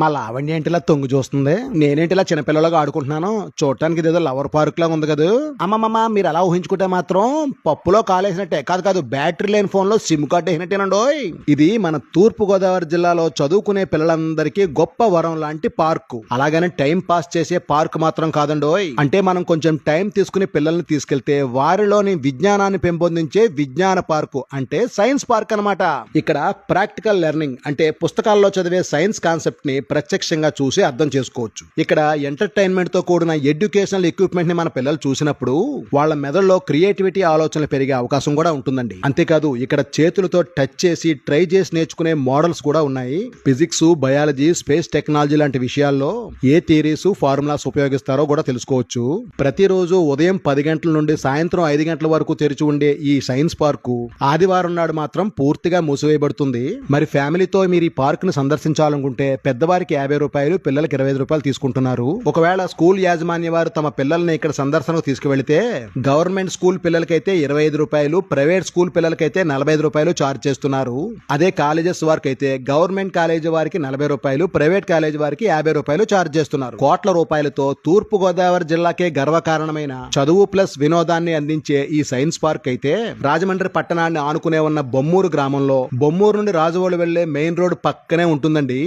మా లావణ్య ఏంటి ఇలా తొంగి చూస్తుంది, నేనేంటి ఇలా చిన్నపిల్లలుగా ఆడుకుంటున్నాను. చూడటానికి ఇదేదో లవర్ పార్క్ లాగా ఉంది కదా. అమ్మమ్మ, మీరు అలా ఊహించుకుంటే మాత్రం పప్పులో కాలేసినట్టే. కాదు కాదు, బ్యాటరీ లేని ఫోన్ లో సిమ్ కార్డ్ వేసినట్టేనండోయ్. ఇది మన తూర్పు గోదావరి జిల్లాలో చదువుకునే పిల్లలందరికీ గొప్ప వరం లాంటి పార్కు. అలాగని టైం పాస్ చేసే పార్క్ మాత్రం కాదండోయ్. అంటే మనం కొంచెం టైం తీసుకుని పిల్లల్ని తీసుకెళ్తే వారిలోని విజ్ఞానాన్ని పెంపొందించే విజ్ఞాన పార్కు, అంటే సైన్స్ పార్క్ అన్నమాట. ఇక్కడ ప్రాక్టికల్ లెర్నింగ్ అంటే పుస్తకాల్లో చదివే సైన్స్ కాన్సెప్ట్ ని ప్రత్యక్షంగా చూసి అర్థం చేసుకోవచ్చు. ఇక్కడ ఎంటర్టైన్మెంట్ తో కూడిన ఎడ్యుకేషనల్ ఎక్విప్మెంట్ ని మన పిల్లలు చూసినప్పుడు వాళ్ళ మెదడులో క్రియేటివిటీ ఆలోచనలు పెరిగే అవకాశం కూడా ఉంటుందండి. అంతేకాదు ఇక్కడ చేతులతో టచ్ చేసి ట్రై చేసి నేర్చుకునే మోడల్స్ కూడా ఉన్నాయి. ఫిజిక్స్, బయాలజీ, స్పేస్ టెక్నాలజీ లాంటి విషయాల్లో ఏ థియరీస్, ఫార్ములాస్ ఉపయోగిస్తారో కూడా తెలుసుకోవచ్చు. ప్రతిరోజు ఉదయం 10 గంటల నుండి సాయంత్రం 5 గంటల వరకు తెరిచి ఉండే ఈ సైన్స్ పార్కు ఆదివారం నాడు మాత్రం పూర్తిగా మూసివేయబడుతుంది. మరి ఫ్యామిలీతో మీరు ఈ పార్క్ ను సందర్శించాలనుకుంటే పెద్దవారికి 50 రూపాయలు, పిల్లలకి 25 రూపాయలు తీసుకుంటున్నారు. ఒకవేళ స్కూల్ యాజమాన్య వారు తమ పిల్లల్ని ఇక్కడ సందర్శనకు తీసుకువెళితే గవర్నమెంట్ స్కూల్ పిల్లలకైతే 25 రూపాయలు, ప్రైవేట్ స్కూల్ పిల్లలకైతే 45 రూపాయలు ఛార్జ్ చేస్తున్నారు. అదే కాలేజెస్ వారికి అయితే గవర్నమెంట్ కాలేజీ వారికి 40 రూపాయలు, ప్రైవేట్ కాలేజీ వారికి 50 రూపాయలు ఛార్జ్ చేస్తున్నారు. కోట్ల రూపాయలతో తూర్పు గోదావరి జిల్లాకే గర్వకారణమైన చదువు ప్లస్ వినోదాన్ని అందించే ఈ సైన్స్ పార్క్ అయితే రాజమండ్రి పట్టణాన్ని ఆనుకునే ఉన్న బొమ్మూరు గ్రామంలో, బొమ్మూరు నుండి రాజవోలు వెళ్లే మెయిన్ రోడ్ పక్కనే ఉంటుందండి.